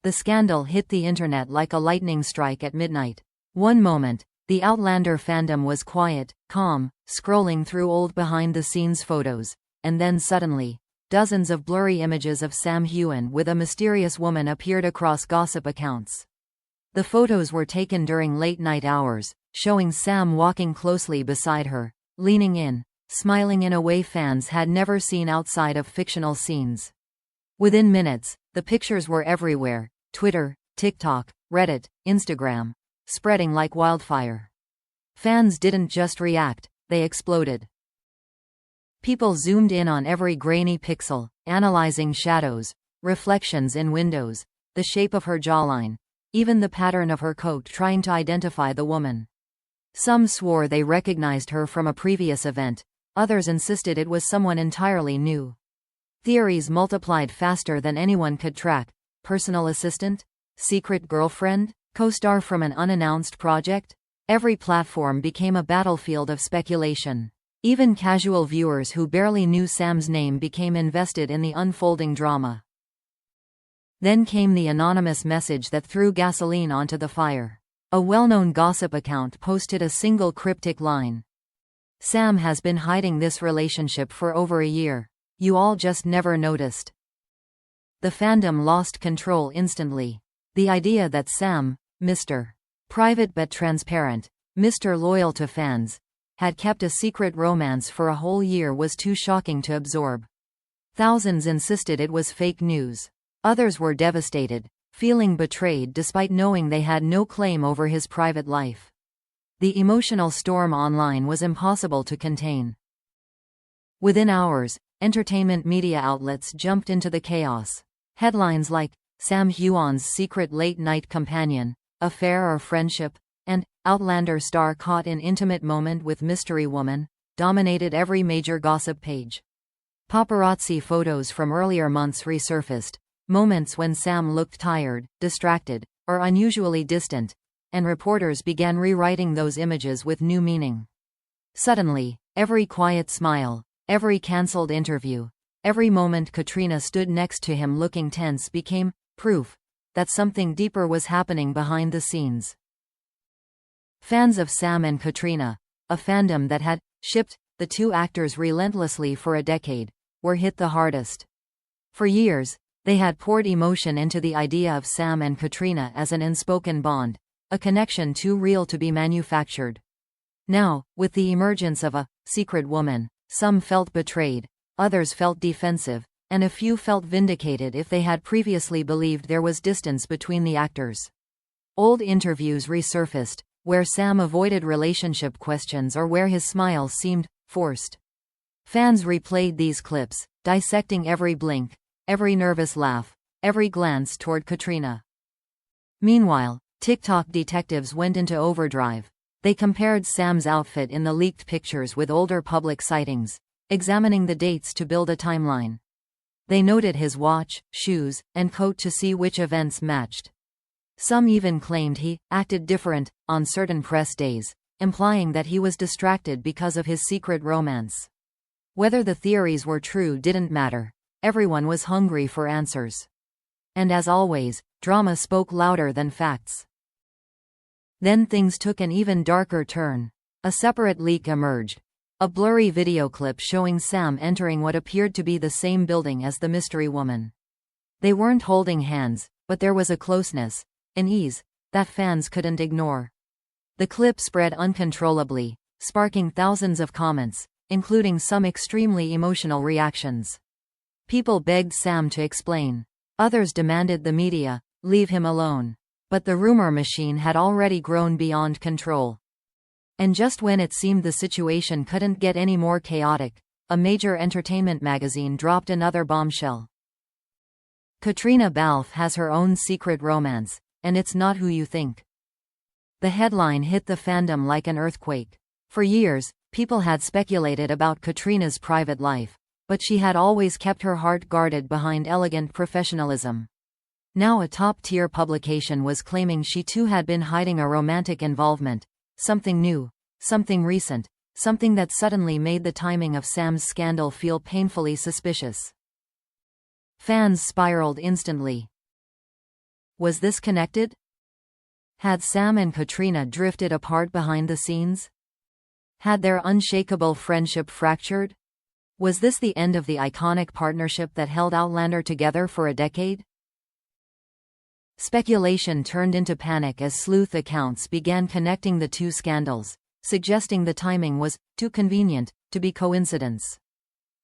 The scandal hit the internet like a lightning strike at midnight. One moment, the Outlander fandom was quiet, calm, scrolling through old behind-the-scenes photos, and then suddenly, dozens of blurry images of Sam Heughan with a mysterious woman appeared across gossip accounts. The photos were taken during late-night hours, showing Sam walking closely beside her, leaning in, smiling in a way fans had never seen outside of fictional scenes. Within minutes, the pictures were everywhere: Twitter, TikTok, Reddit, Instagram, spreading like wildfire. Fans didn't just react, they exploded. People zoomed in on every grainy pixel, analyzing shadows, reflections in windows, the shape of her jawline, even the pattern of her coat, trying to identify the woman. Some swore they recognized her from a previous event, others insisted it was someone entirely new. Theories multiplied faster than anyone could track: personal assistant? Secret girlfriend? Co-star from an unannounced project? Every platform became a battlefield of speculation. Even casual viewers who barely knew Sam's name became invested in the unfolding drama. Then came the anonymous message that threw gasoline onto the fire. A well-known gossip account posted a single cryptic line: "Sam has been hiding this relationship for over a year. You all just never noticed." The fandom lost control instantly. The idea that Sam, Mr. Private but transparent, Mr. Loyal to fans, had kept a secret romance for a whole year was too shocking to absorb. Thousands insisted it was fake news. Others were devastated, feeling betrayed despite knowing they had no claim over his private life. The emotional storm online was impossible to contain. Within hours, entertainment media outlets jumped into the chaos. Headlines like "Sam Heughan's secret late-night companion," "Affair or friendship," and "Outlander star caught in intimate moment with mystery woman" dominated every major gossip page. Paparazzi photos from earlier months resurfaced, moments when Sam looked tired, distracted, or unusually distant, and reporters began rewriting those images with new meaning. Suddenly, every quiet smile, every cancelled interview, every moment Caitríona stood next to him looking tense became proof that something deeper was happening behind the scenes. Fans of Sam and Caitríona, a fandom that had shipped the two actors relentlessly for a decade, were hit the hardest. For years, they had poured emotion into the idea of Sam and Caitríona as an unspoken bond, a connection too real to be manufactured. Now, with the emergence of a secret woman, some felt betrayed, others felt defensive, and a few felt vindicated if they had previously believed there was distance between the actors. Old interviews resurfaced, where Sam avoided relationship questions or where his smile seemed forced. Fans replayed these clips, dissecting every blink, every nervous laugh, every glance toward Caitríona. Meanwhile, TikTok detectives went into overdrive. They compared Sam's outfit in the leaked pictures with older public sightings, examining the dates to build a timeline. They noted his watch, shoes, and coat to see which events matched. Some even claimed he acted different on certain press days, implying that he was distracted because of his secret romance. Whether the theories were true didn't matter. Everyone was hungry for answers. And as always, drama spoke louder than facts. Then things took an even darker turn. A separate leak emerged. A blurry video clip showing Sam entering what appeared to be the same building as the mystery woman. They weren't holding hands, but there was a closeness, an ease, that fans couldn't ignore. The clip spread uncontrollably, sparking thousands of comments, including some extremely emotional reactions. People begged Sam to explain. Others demanded the media leave him alone. But the rumor machine had already grown beyond control. And just when it seemed the situation couldn't get any more chaotic, a major entertainment magazine dropped another bombshell. Caitríona Balfe has her own secret romance, and it's not who you think. The headline hit the fandom like an earthquake. For years, people had speculated about Caitríona's private life, but she had always kept her heart guarded behind elegant professionalism. Now a top-tier publication was claiming she too had been hiding a romantic involvement, something new, something recent, something that suddenly made the timing of Sam's scandal feel painfully suspicious. Fans spiraled instantly. Was this connected? Had Sam and Caitríona drifted apart behind the scenes? Had their unshakable friendship fractured? Was this the end of the iconic partnership that held Outlander together for a decade? Speculation turned into panic as sleuth accounts began connecting the two scandals, suggesting the timing was too convenient to be coincidence.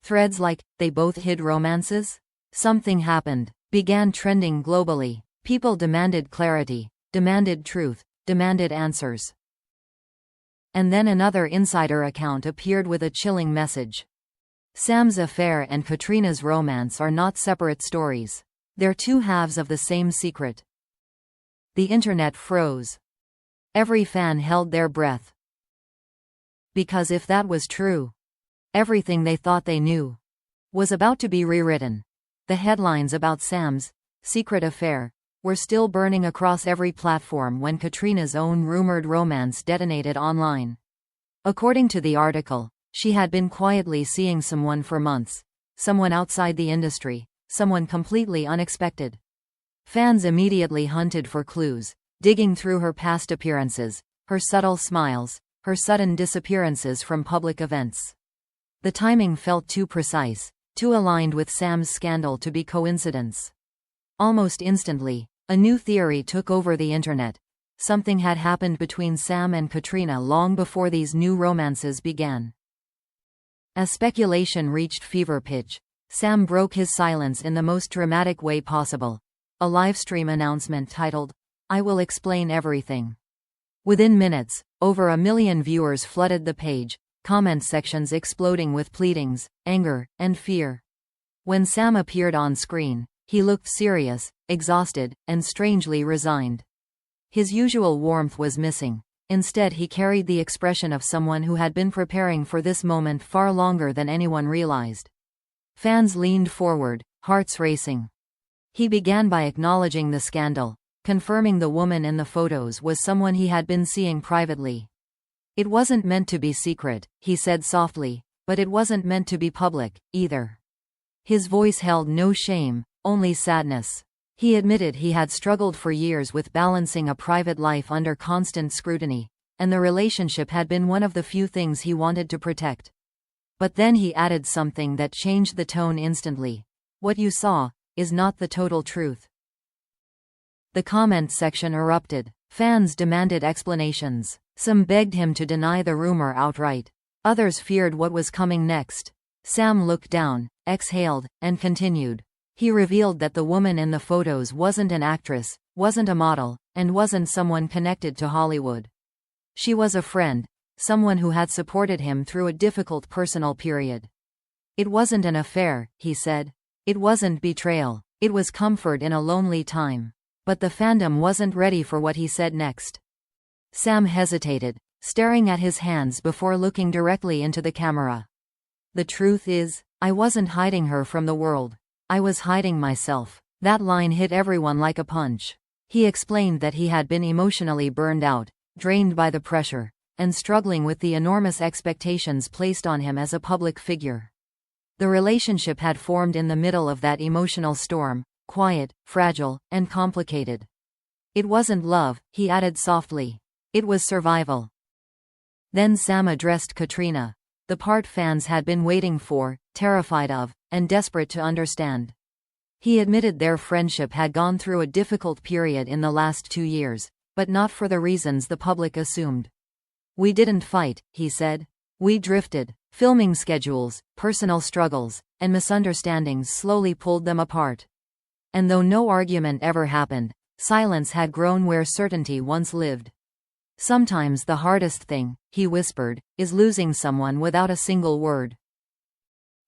Threads like, "They both hid romances? Something happened," began trending globally. People demanded clarity, demanded truth, demanded answers. And then another insider account appeared with a chilling message. Sam's affair and Caitríona's romance are not separate stories. They're two halves of the same secret. The internet froze. Every fan held their breath. Because if that was true, everything they thought they knew was about to be rewritten. The headlines about Sam's secret affair were still burning across every platform when Caitríona's own rumored romance detonated online. According to the article, she had been quietly seeing someone for months, someone outside the industry, someone completely unexpected. Fans immediately hunted for clues, digging through her past appearances, her subtle smiles, her sudden disappearances from public events. The timing felt too precise, too aligned with Sam's scandal to be coincidence. Almost instantly, a new theory took over the internet. Something had happened between Sam and Caitríona long before these new romances began. As speculation reached fever pitch, Sam broke his silence in the most dramatic way possible. A livestream announcement titled, "I Will Explain Everything." Within minutes, over 1 million viewers flooded the page, comment sections exploding with pleadings, anger, and fear. When Sam appeared on screen, he looked serious, exhausted, and strangely resigned. His usual warmth was missing. Instead, he carried the expression of someone who had been preparing for this moment far longer than anyone realized. Fans leaned forward, hearts racing. He began by acknowledging the scandal, confirming the woman in the photos was someone he had been seeing privately. "It wasn't meant to be secret," he said softly, "but it wasn't meant to be public, either." His voice held no shame, only sadness. He admitted he had struggled for years with balancing a private life under constant scrutiny, and the relationship had been one of the few things he wanted to protect. But then he added something that changed the tone instantly. "What you saw is not the total truth." The comment section erupted. Fans demanded explanations. Some begged him to deny the rumor outright. Others feared what was coming next. Sam looked down, exhaled, and continued. He revealed that the woman in the photos wasn't an actress, wasn't a model, and wasn't someone connected to Hollywood. She was a friend, someone who had supported him through a difficult personal period. "It wasn't an affair," he said. "It wasn't betrayal. It was comfort in a lonely time." But the fandom wasn't ready for what he said next. Sam hesitated, staring at his hands before looking directly into the camera. "The truth is, I wasn't hiding her from the world. I was hiding myself." That line hit everyone like a punch. He explained that he had been emotionally burned out, drained by the pressure, and struggling with the enormous expectations placed on him as a public figure. The relationship had formed in the middle of that emotional storm, quiet, fragile, and complicated. "It wasn't love," he added softly. "It was survival." Then Sam addressed Caitríona, the part fans had been waiting for, terrified of, and desperate to understand. He admitted their friendship had gone through a difficult period in the last 2 years, but not for the reasons the public assumed. "We didn't fight," he said. "We drifted. Filming schedules, personal struggles, and misunderstandings slowly pulled them apart. And though no argument ever happened, silence had grown where certainty once lived. Sometimes the hardest thing," he whispered, "is losing someone without a single word."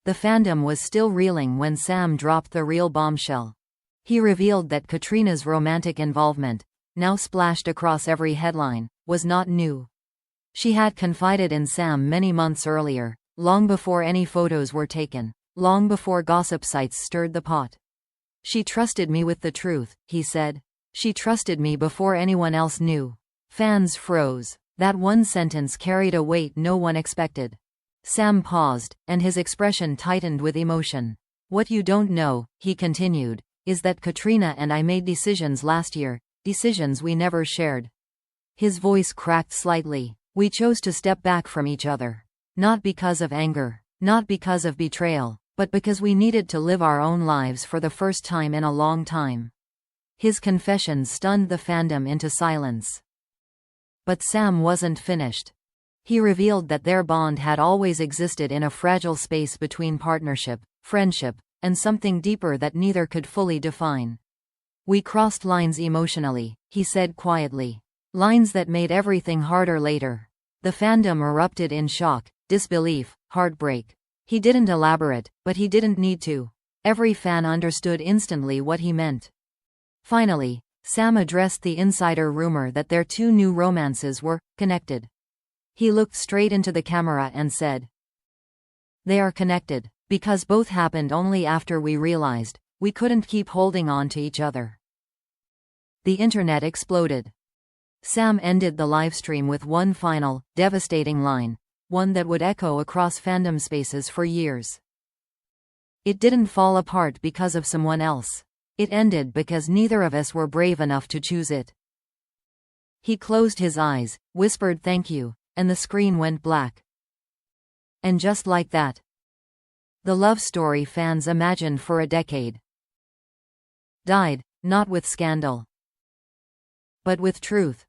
The fandom was still reeling when Sam dropped the real bombshell. He revealed that Caitríona's romantic involvement, now splashed across every headline, was not new. She had confided in Sam many months earlier, long before any photos were taken, long before gossip sites stirred the pot. "She trusted me with the truth," he said. "She trusted me before anyone else knew." Fans froze. That one sentence carried a weight no one expected. Sam paused, and his expression tightened with emotion. "What you don't know," he continued, is that Caitríona and I made decisions last year, decisions we never shared." His voice cracked slightly. "We chose to step back from each other. Not because of anger, not because of betrayal, but because we needed to live our own lives for the first time in a long time." His confession stunned the fandom into silence. But Sam wasn't finished. He revealed that their bond had always existed in a fragile space between partnership, friendship, and something deeper that neither could fully define. "We crossed lines emotionally," he said quietly. "Lines that made everything harder later." The fandom erupted in shock, disbelief, heartbreak. He didn't elaborate, but he didn't need to. Every fan understood instantly what he meant. Finally, Sam addressed the insider rumor that their two new romances were connected. He looked straight into the camera and said, "They are connected, because both happened only after we realized we couldn't keep holding on to each other." The internet exploded. Sam ended the livestream with one final, devastating line, one that would echo across fandom spaces for years. "It didn't fall apart because of someone else. It ended because neither of us were brave enough to choose it." He closed his eyes, whispered "thank you," and the screen went black. And just like that, the love story fans imagined for a decade died, not with scandal, but with truth.